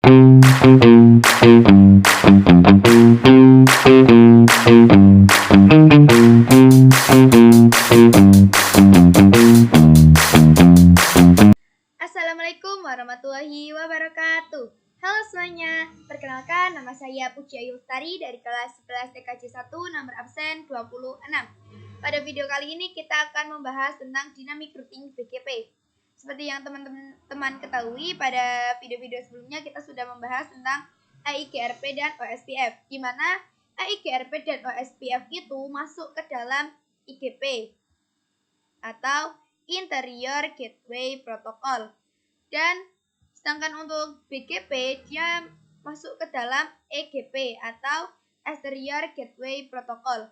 Assalamualaikum warahmatullahi wabarakatuh. Halo semuanya, perkenalkan nama saya Puji Ayu Lestari dari kelas 11 TKJ 1 nomor absen 26. Pada video kali ini kita akan membahas tentang dynamic routing BGP. Seperti yang teman-teman ketahui, pada video-video sebelumnya kita sudah membahas tentang EIGRP dan OSPF, di mana EIGRP dan OSPF itu masuk ke dalam IGP atau Interior Gateway Protocol. Dan sedangkan untuk BGP dia masuk ke dalam EGP atau Exterior Gateway Protocol.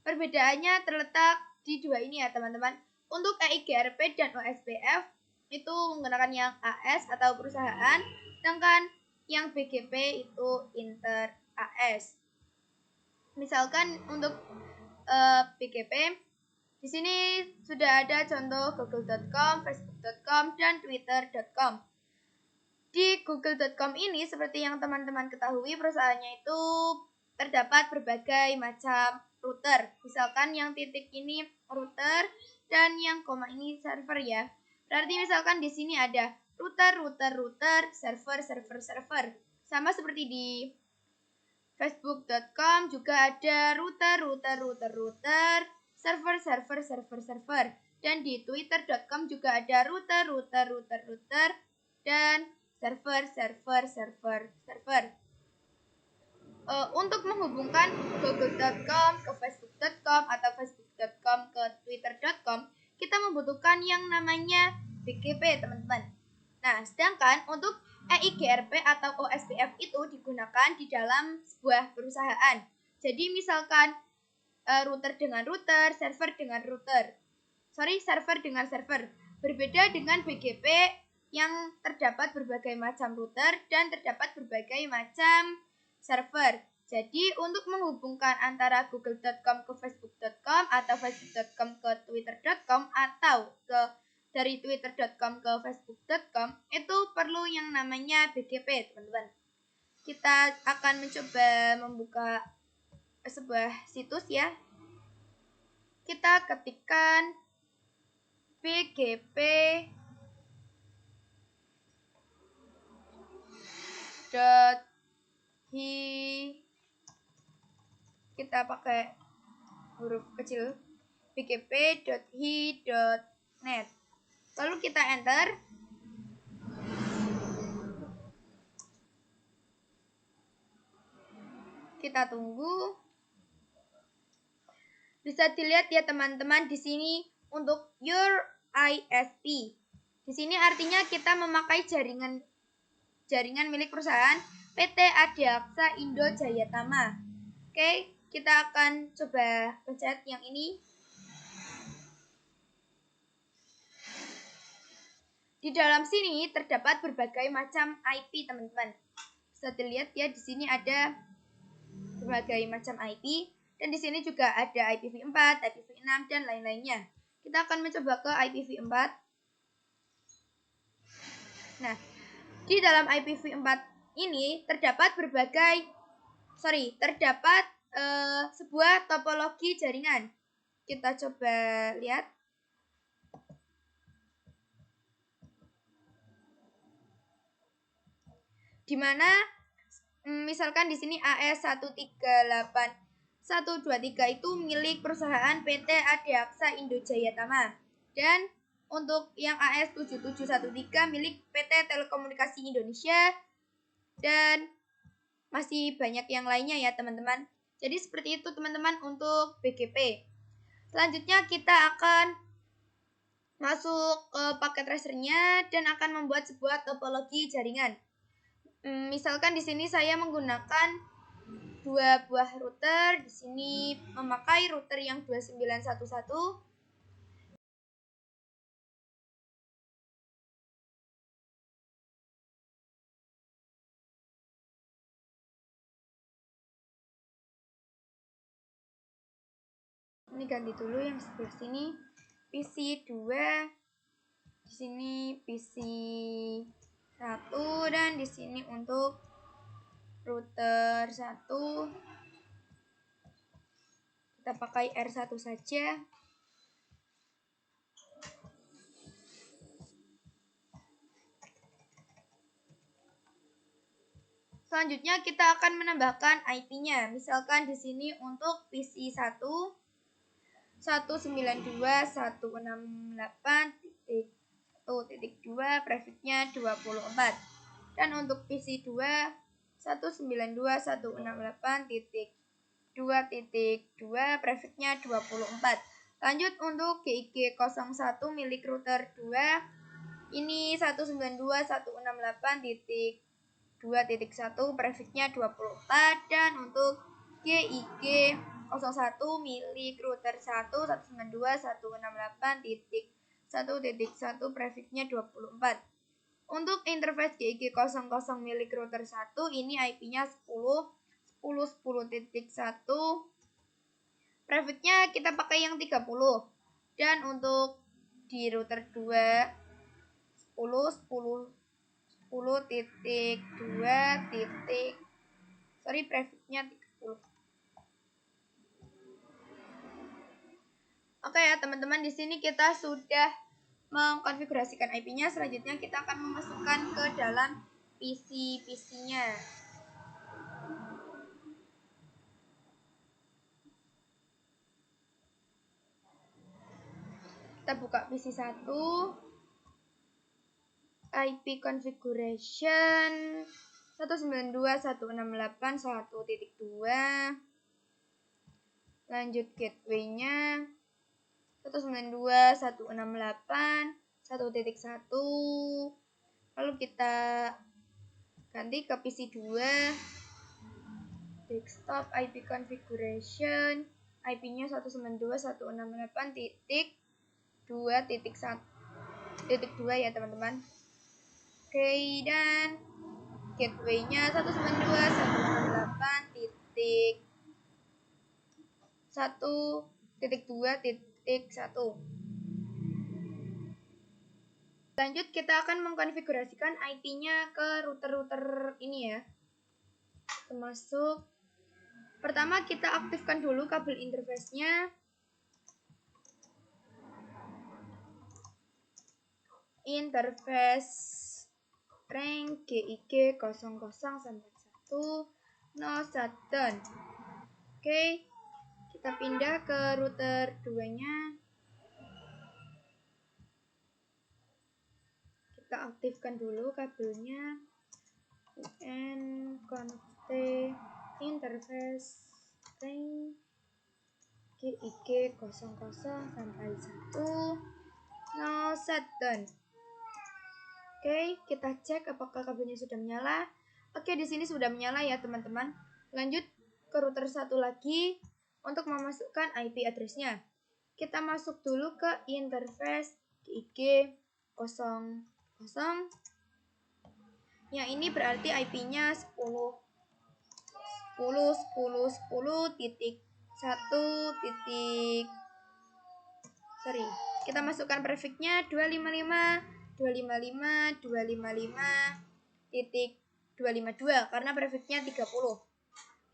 Perbedaannya terletak di dua ini ya teman-teman. Untuk EIGRP dan OSPF itu menggunakan yang AS atau perusahaan, sedangkan yang BGP itu inter AS. Misalkan untuk BGP di sini sudah ada contoh google.com, facebook.com, dan twitter.com. Di google.com ini seperti yang teman-teman ketahui, perusahaannya itu terdapat berbagai macam router. Misalkan yang titik ini router dan yang koma ini server ya. Berarti misalkan di sini ada router, server. Sama seperti di facebook.com juga ada router, server, dan di twitter.com juga ada router, dan server. Untuk menghubungkan google.com ke facebook.com atau facebook.com ke twitter.com, kita membutuhkan yang namanya BGP, teman-teman. Nah, sedangkan untuk EIGRP atau OSPF itu digunakan di dalam sebuah perusahaan. Jadi misalkan router dengan router, server dengan server. Berbeda dengan BGP yang terdapat berbagai macam router dan terdapat berbagai macam server. Jadi untuk menghubungkan antara google.com ke facebook.com atau facebook.com ke twitter.com atau dari twitter.com ke facebook.com itu perlu yang namanya BGP, teman-teman. Kita akan mencoba membuka sebuah situs ya. Kita ketikkan bgp.hi, kita pakai huruf kecil, bgp.hi.net. Lalu kita enter. Kita tunggu. Bisa dilihat ya teman-teman di sini untuk your ISP. Di sini artinya kita memakai jaringan milik perusahaan PT Adiaksa Indo Jayatama. Oke, kita akan coba pencet yang ini. Di dalam sini terdapat berbagai macam IP, teman-teman. Bisa dilihat ya, di sini ada berbagai macam IP. Dan di sini juga ada IPv4, IPv6, dan lain-lainnya. Kita akan mencoba ke IPv4. Nah, di dalam IPv4 ini terdapat sebuah topologi jaringan. Kita coba lihat. Di mana misalkan di sini AS138.123 itu milik perusahaan PT Adiaksa Indo Jayatama, dan untuk yang AS7713 milik PT Telekomunikasi Indonesia, dan masih banyak yang lainnya ya teman-teman. Jadi seperti itu teman-teman untuk BGP. Selanjutnya kita akan masuk ke paket tracernya dan akan membuat sebuah topologi jaringan. Misalkan di sini saya menggunakan dua buah router. Di sini memakai router yang 2911. Ini ganti dulu yang sebelah sini PC 2. Di sini PC 1 dan di sini untuk router 1 kita pakai R1 saja. Selanjutnya kita akan menambahkan IP-nya. Misalkan di sini untuk PC 1 192.168.1.2 prefixnya 24. Dan untuk PC 2 192.168.2.2 prefixnya 24. Lanjut untuk GIG 01 milik router 2 ini 192.168.2.1 prefixnya 24. Dan untuk GIG 01 milik router 1 192.168.1.1 prefixnya 24. Untuk interface GIG 00 milik router 1 ini IP-nya 10.10.10.1 prefixnya kita pakai yang 30. Dan untuk di router 2 prefixnya 30. Oke ya teman-teman, di sini kita sudah mengkonfigurasikan IP-nya. Selanjutnya kita akan memasukkan ke dalam PC-nya. Kita buka PC 1, IP configuration 192.168.1.2, lanjut gateway-nya 192.168.1.1, lalu kita ganti ke PC 2, desktop IP configuration, IP-nya 192.168.2.2 ya teman-teman. Oke, dan gateway-nya 192.168.1.2.1. Lanjut kita akan mengkonfigurasikan IP-nya ke router-router ini ya. Termasuk pertama kita aktifkan dulu kabel interface-nya. Interface rank GIG 00 sampai 1 no shutdown. Oke, kita pindah ke router 2-nya. Kita aktifkan dulu kabelnya. Conft interface rank GIG 00 sampai 1 no shutdown. Oke, kita cek apakah kabelnya sudah menyala. Oke, di sini sudah menyala ya teman-teman. Lanjut ke router 1 lagi untuk memasukkan IP address-nya. Kita masuk dulu ke interface GIG 00. Yang ini berarti IP-nya 10.10.10.1. Kita masukkan prefixnya 255.255.255.252 karena prefixnya 30.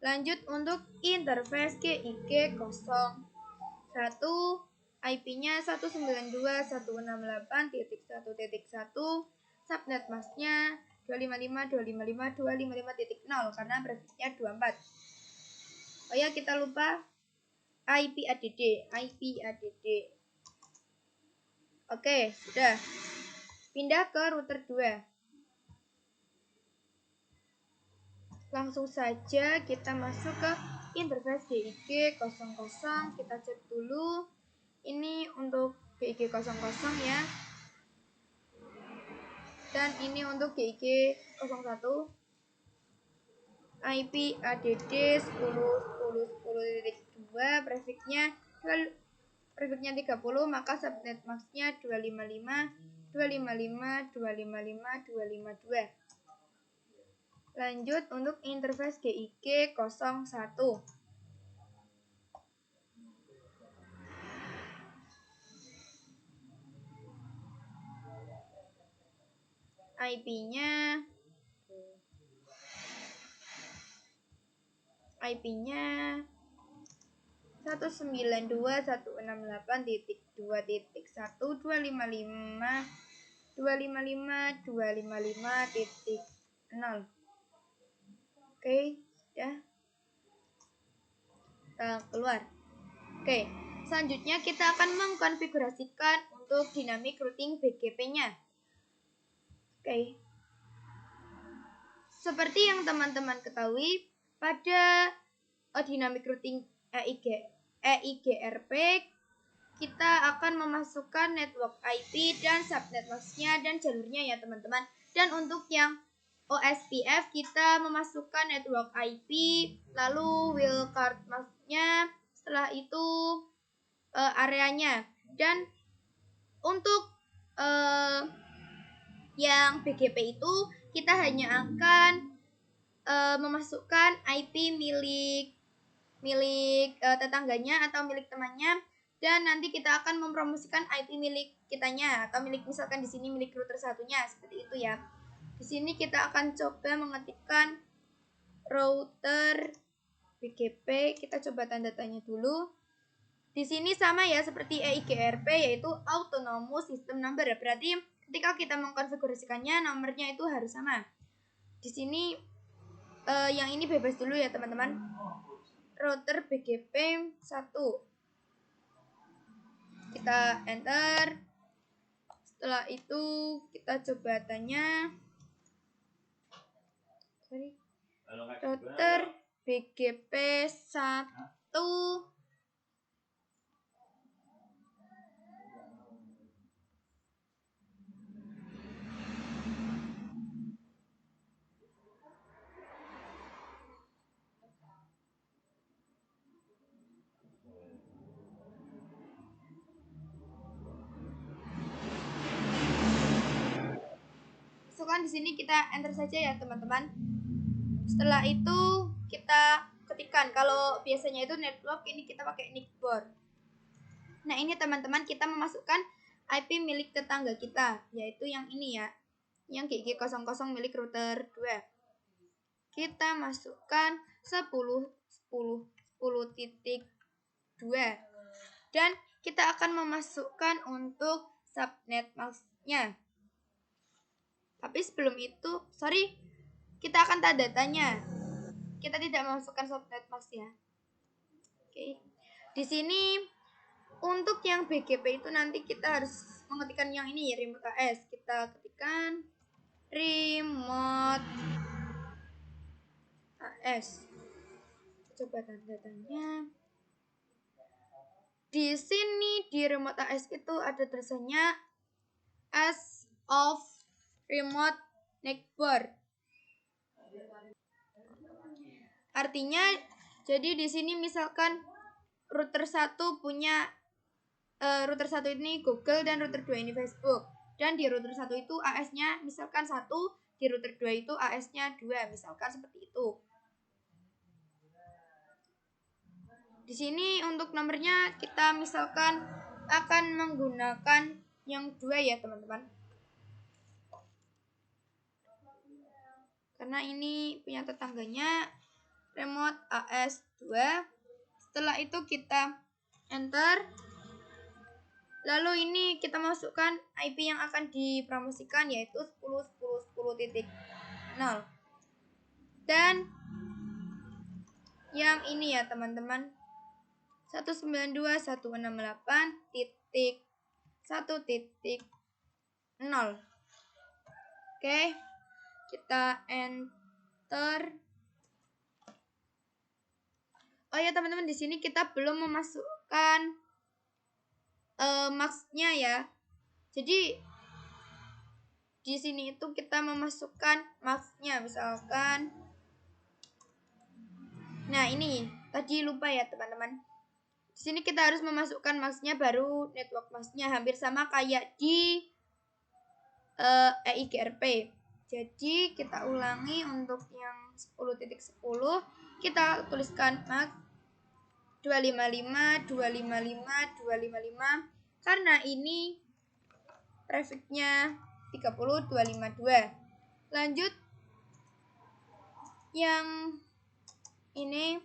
Lanjut untuk interface GIG 01, IP-nya 192.168.1.1, subnet masknya 255.255.255.0 karena prefixnya 24. Oh ya, kita lupa IP ADD. Oke, sudah. Pindah ke router 2. Langsung saja kita masuk ke interface GIG 00. Kita cek dulu. Ini untuk GIG 00 ya. Dan ini untuk GIG 01. IP ADD 10.10.10.2, prefixnya 30, maka subnet masknya 255.255.255.252. Lanjut untuk interface GIG 01. IP-nya 192.168.255.255.255.0. Oke, ya. Kita keluar. Oke, selanjutnya kita akan mengkonfigurasikan untuk dynamic routing BGP-nya. Oke. Seperti yang teman-teman ketahui, pada dynamic routing EIGRP kita akan memasukkan network IP dan subnet masknya dan jalurnya ya teman-teman. Dan untuk yang OSPF kita memasukkan network IP, lalu wildcard masknya, setelah itu areanya. Dan untuk yang BGP itu kita hanya akan memasukkan IP milik tetangganya atau milik temannya, dan nanti kita akan mempromosikan IP milik kitanya atau milik, misalkan di sini milik router satunya, seperti itu ya. Di sini kita akan coba mengetikkan router BGP, kita coba tanda tanya dulu. Di sini sama ya seperti EIGRP, yaitu Autonomous System Number. Berarti ketika kita mengkonfigurasikannya nomornya itu harus sama. Di sini yang ini bebas dulu ya teman-teman. Router BGP 1. Kita enter. Setelah itu kita coba tanya. Router BGP 1. Di sini kita enter saja ya teman-teman. Setelah itu kita ketikkan, kalau biasanya itu network, ini kita pakai nickboard. Nah ini teman-teman, kita memasukkan IP milik tetangga kita, yaitu yang ini ya, yang GG00 milik router 2. Kita masukkan 10.10.10.2 dan kita akan memasukkan untuk subnet masknya. Tapi sebelum itu, kita akan tanda tanya. Kita tidak memasukkan subnet mask ya. Oke. Di sini untuk yang BGP itu nanti kita harus mengetikkan yang ini ya, remote AS. Kita ketikkan remote AS. Coba tanda tanya. Di sini di remote AS itu ada tulisannya as of remote network. Artinya, jadi di sini misalkan router 1 punya router 1 ini Google dan router 2 ini Facebook. Dan di router 1 itu AS-nya misalkan 1, di router 2 itu AS-nya 2, misalkan seperti itu. Di sini untuk nomornya kita misalkan akan menggunakan yang 2 ya teman-teman. Karena ini punya tetangganya remote AS 2. Setelah itu kita enter. Lalu ini kita masukkan IP yang akan dipromosikan, yaitu 10.10.10.0. Dan yang ini ya teman-teman, 192.168.1.0. Oke, kita enter. Oh ya teman-teman, di sini kita belum memasukkan masknya ya. Jadi di sini itu kita memasukkan masknya, misalkan. Nah ini tadi lupa ya teman-teman. Di sini kita harus memasukkan masknya, baru network masknya, hampir sama kayak di EIGRP. Jadi kita ulangi untuk yang 10.10, kita tuliskan mask 255, 255, 255, karena ini trafficnya 30252. Lanjut yang ini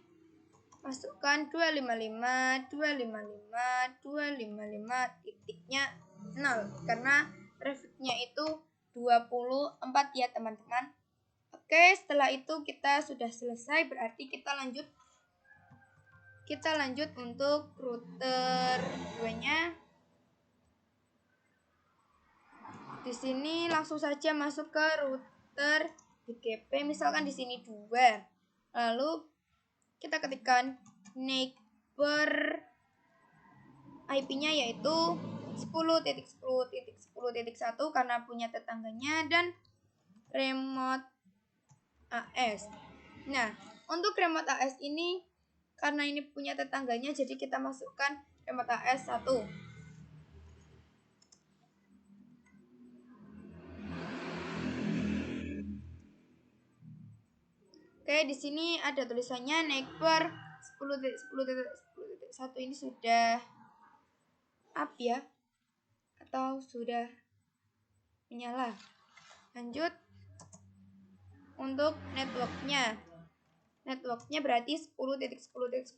masukkan 255 titiknya 0 karena prefixnya itu 24 ya teman-teman. Oke, setelah itu kita sudah selesai, berarti kita lanjut untuk router 2-nya. Di sini langsung saja masuk ke router BGP, misalkan di sini 2. Lalu kita ketikkan neighbor IP-nya yaitu 10.10.10.1 karena punya tetangganya, dan remote AS. Nah, untuk remote AS ini karena ini punya tetangganya, jadi kita masukkan remote AS 1. Oke, di sini ada tulisannya neighbor 10.10.10.1 ini sudah up ya, atau sudah menyala. Lanjut untuk networknya berarti 10.10.10.0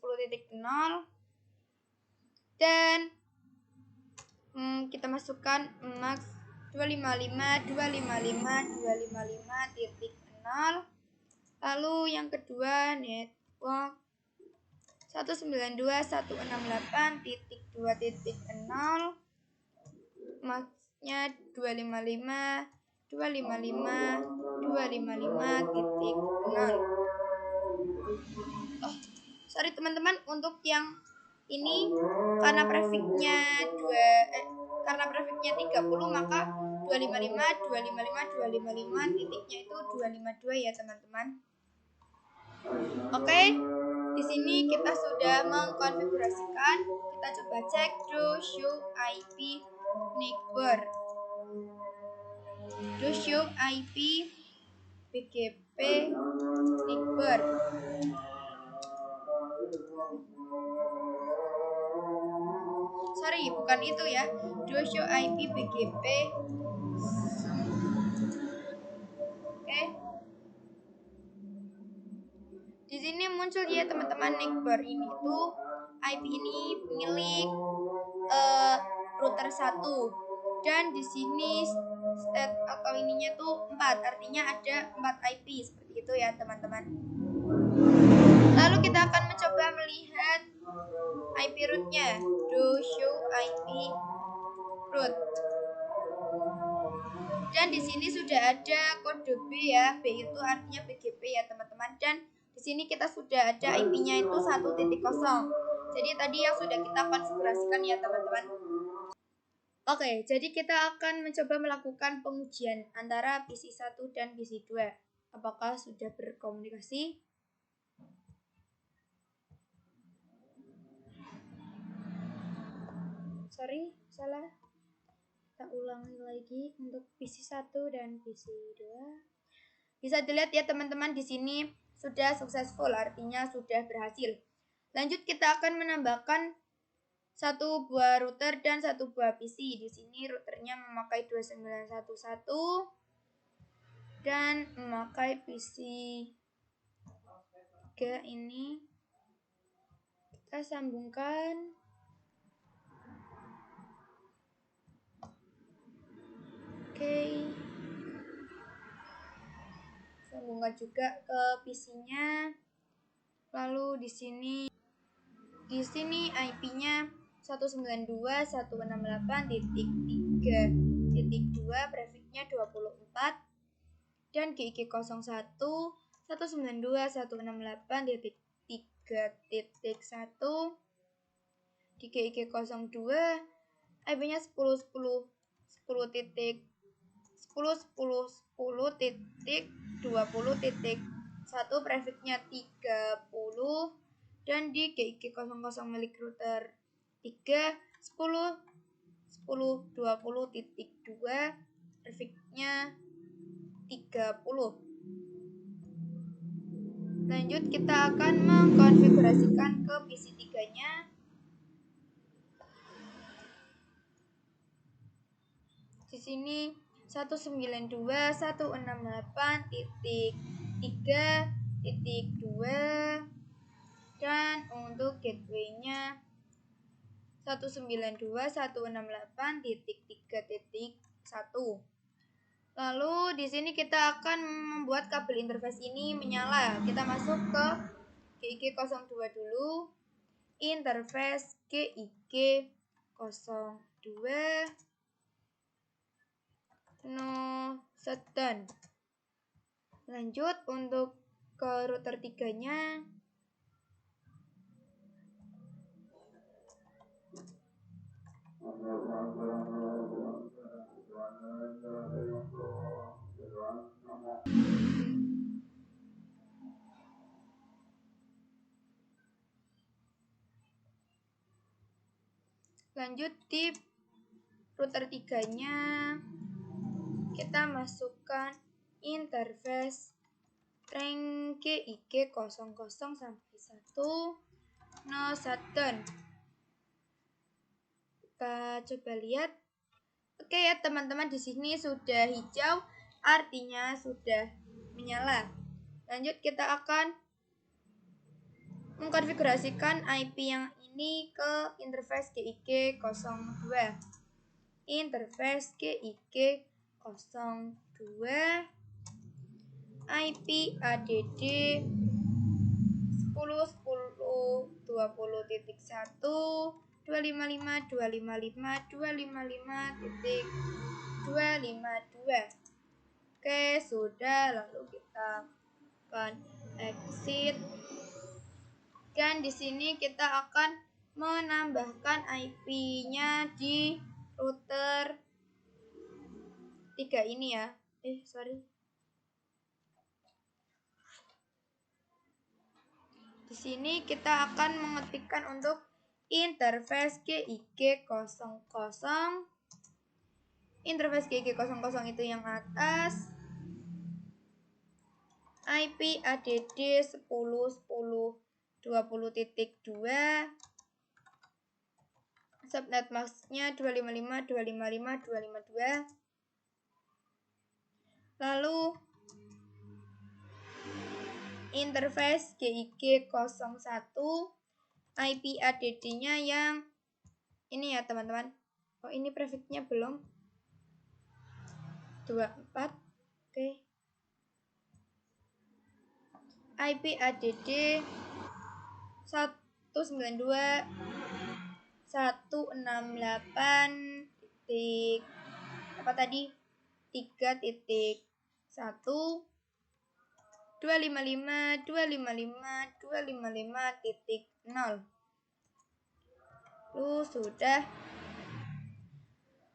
dan kita masukkan max 255.255.255.0. Lalu yang kedua network 192.168.2.0, maxnya 255.255.255.0. Sorry teman-teman, untuk yang ini karena prefixnya 30, maka 255 titiknya itu 252 ya teman-teman. Oke, di sini kita sudah mengkonfigurasikan. Kita coba cek do show IP neighbor, do show IP BGP neighbor. Sorry, bukan itu ya. Do show IP BGP. Oke. Di sini muncul ya teman-teman, neighbor ini tuh IP ini milik router 1, dan di sini state atau ininya tuh 4, artinya ada 4 IP seperti itu ya teman-teman. Lalu kita akan mencoba melihat IP rootnya, do show IP root. Dan di sini sudah ada kode B ya, B itu artinya BGP ya teman-teman, dan di sini kita sudah ada IP-nya itu 1.0. Jadi tadi yang sudah kita konfigurasikan ya teman-teman. Oke, jadi kita akan mencoba melakukan pengujian antara PC 1 dan PC 2. Apakah sudah berkomunikasi? Sorry, salah. Kita ulangi lagi untuk PC 1 dan PC 2. Bisa dilihat ya teman-teman, di sini sudah successful, artinya sudah berhasil. Lanjut kita akan menambahkan satu buah router dan satu buah PC. Di sini routernya memakai 2911 dan memakai PC 3 ini. Kita sambungkan. Oke. Sambungkan juga ke PC-nya. Lalu di sini IP-nya 192.168.3.2, prefixnya 24, dan GIG01 192.168.3.1. Di GIG02 IP-nya 10.10.10.10.10.20.1, prefixnya 30, dan di GIG00 milik router 3 10.10.20.2, prefixnya 30. Lanjut kita akan mengkonfigurasikan ke PC 3-nya. Di sini 192.168.3.2 dan untuk gateway-nya 192.168.3.1. Lalu di sini kita akan membuat kabel interface ini menyala. Kita masuk ke GIG02 dulu. Interface GIG02 no shutdown. Lanjut untuk ke router 3-nya. Lanjut di router 3-nya kita masukkan interface rank GIG00 sampai 1 no shutdown. Kita coba lihat. Oke ya teman-teman, di sini sudah hijau, artinya sudah menyala. Lanjut kita akan mengkonfigurasikan IP yang ini ke interface GIG02. Interface GIG02 IP ADD 10.10.20.1 255.255.255.252. Oke, sudah. Lalu kita akan exit. Dan di sini kita akan menambahkan IP-nya di router 3 ini ya. Di sini kita akan mengetikkan untuk interface GIG00. Interface GIG00 itu yang atas. IP ADD 10.10.20.2. Subnet masknya 255.255.252. Lalu interface GIG01 IP ADD-nya yang ini ya teman-teman. Oh, ini prefix-nya belum 24. Oke. IP ADD 192.168 titik apa tadi 3.1 255.255.255.0. Sudah.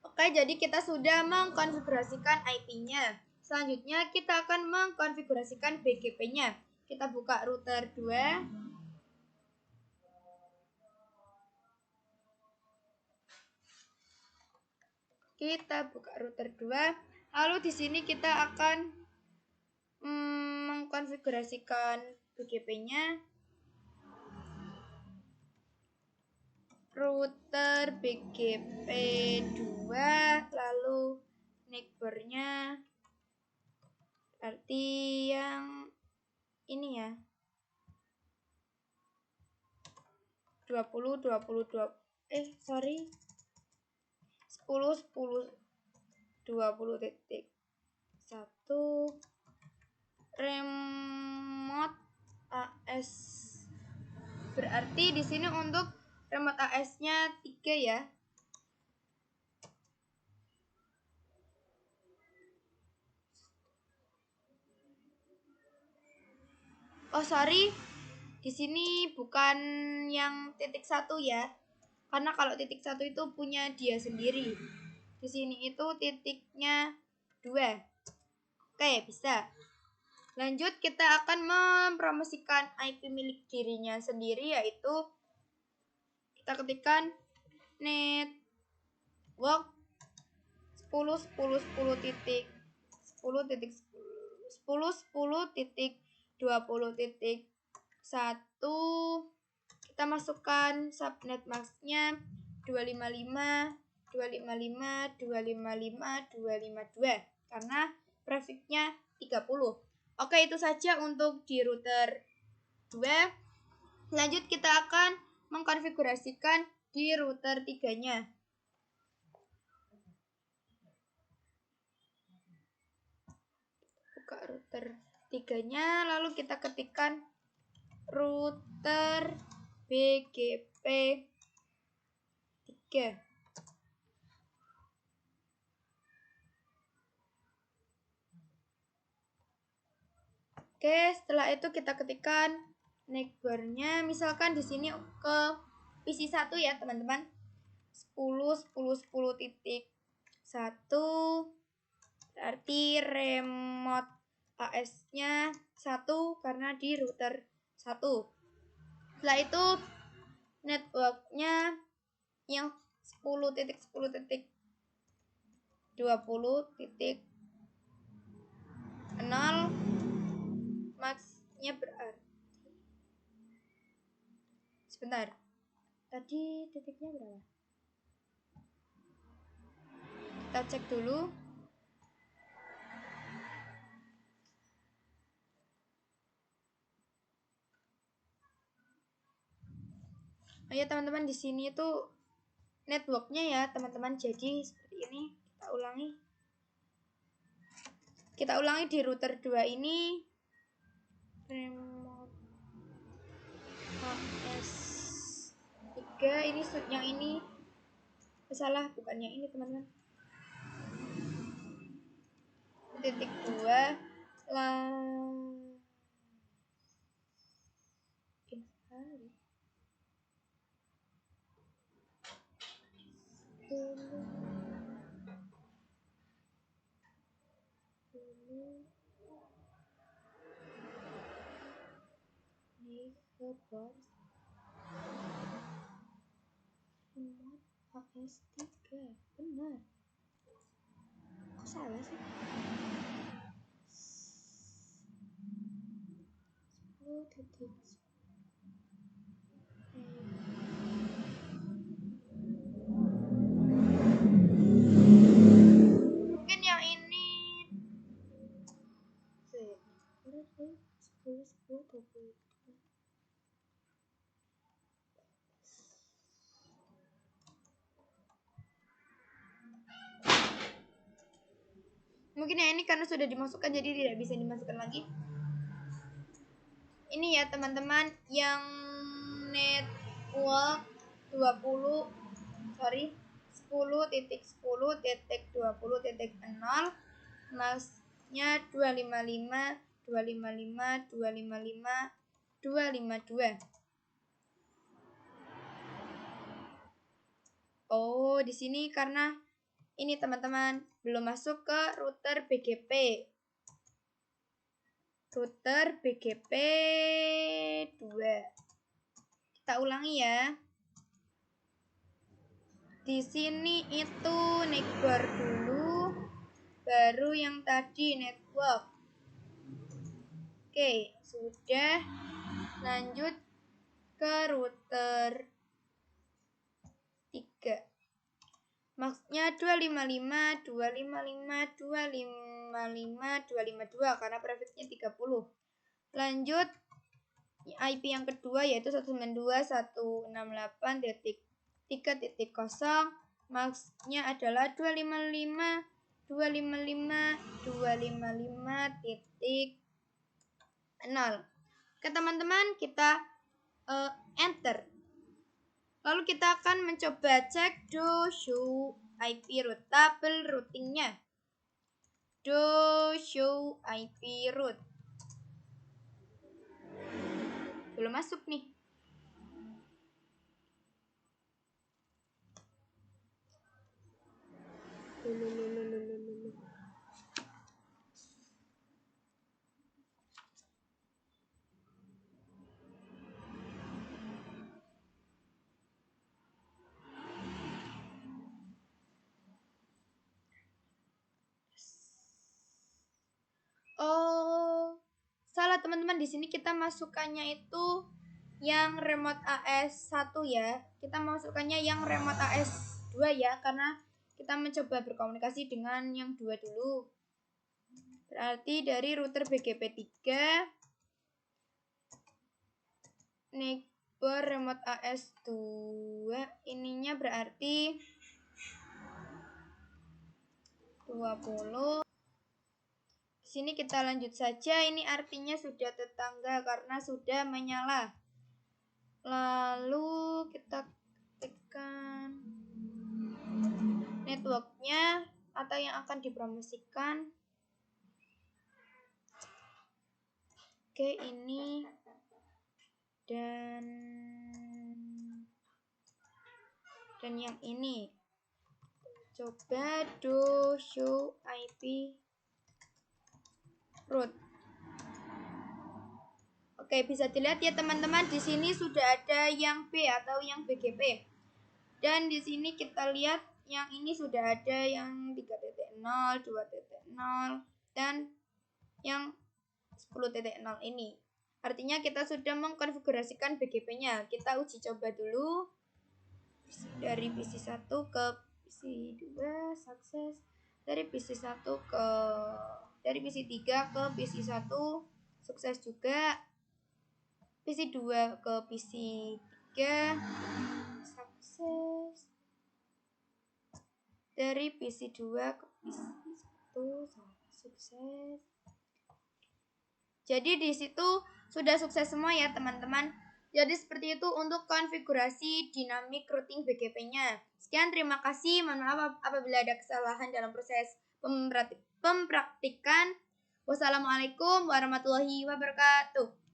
Oke, jadi kita sudah mengkonfigurasikan IP-nya. Selanjutnya kita akan mengkonfigurasikan BGP-nya. Kita buka router 2. Kita buka router 2. Lalu di sini kita akan mengkonfigurasikan BGP-nya. Router BGP 2, lalu neighbor-nya berarti yang ini ya. 10 10.10.20.1 remote AS. Berarti di sini untuk remote AS-nya 3 ya. Oh, sorry. Di sini bukan yang titik 1 ya. Karena kalau titik 1 itu punya dia sendiri. Di sini itu titiknya 2. Oke, bisa. Lanjut kita akan mempromosikan IP milik dirinya sendiri, yaitu kita ketikkan network 10.10.10.10.20.1. Kita masukkan subnet masknya 255 255, 255, 252 karena prefixnya 30. Oke, itu saja untuk di router 2. Lanjut kita akan mengkonfigurasikan di router 3-nya. Buka router 3-nya, lalu kita ketikkan router BGP 3. Oke, setelah itu kita ketikkan neckbar-nya, misalkan di sini ke PC 1 ya, teman-teman. 10.10.10.1 berarti remote AS-nya 1 karena di router 1. Setelah itu network-nya yang 10.10.20.0 max-nya berarti sebentar. Tadi titiknya berapa? Kita cek dulu. Oh ya teman-teman, di sini tuh networknya ya teman-teman. Jadi seperti ini. Kita ulangi di router 2 ini. Remote AS 3 ini yang ini. Salah, bukan yang ini teman-teman. Titik 2 AS 3 benar. Kok salah sih? 10.10. Mungkin yang ini 10.10.20. Mungkin yang ini karena sudah dimasukkan jadi tidak bisa dimasukkan lagi. Ini ya teman-teman, yang network 10.10.20.0 masnya 255, 255, 255, 252. Oh, di sini karena ini teman-teman belum masuk ke router BGP. Router BGP 2. Kita ulangi ya. Di sini itu neckbar dulu, baru yang tadi network. Oke, sudah. Lanjut ke router 3. Maksudnya 255, 255, 255, 252 karena prefixnya 30. Lanjut IP yang kedua yaitu 192.168.3.0. Maksudnya adalah 255, 255, 255.0. Oke teman-teman, kita enter. Lalu kita akan mencoba cek do show IP root, tabel routingnya. Do show IP root. Belum masuk nih. Oh, salah teman-teman, di sini kita masukkannya itu yang remote AS 1 ya. Kita masukkannya yang remote AS 2 ya, karena kita mencoba berkomunikasi dengan yang 2 dulu. Berarti dari router BGP 3 neighbor remote AS 2 ininya berarti 20. Di sini kita lanjut saja, ini artinya sudah tetangga karena sudah menyala. Lalu kita ketikkan networknya atau yang akan dipromosikan. Oke, ini dan yang ini. Coba do show IP root. Oke, bisa dilihat ya teman-teman, di sini sudah ada yang B atau yang BGP. Dan di sini kita lihat yang ini sudah ada yang 3.0, 2.0 dan yang 10.0 ini. Artinya kita sudah mengkonfigurasikan BGP-nya. Kita uji coba dulu. Dari PC1 ke PC2 sukses. Dari PC1 ke dari PC3 ke PC1 sukses juga. PC2 ke PC3 sukses. Dari PC2 ke PC1 sukses. Jadi di situ sudah sukses semua ya teman-teman. Jadi seperti itu untuk konfigurasi dynamic routing BGP-nya. Sekian, terima kasih. Mohon maaf apabila ada kesalahan dalam proses pempraktikan. Wassalamualaikum warahmatullahi wabarakatuh.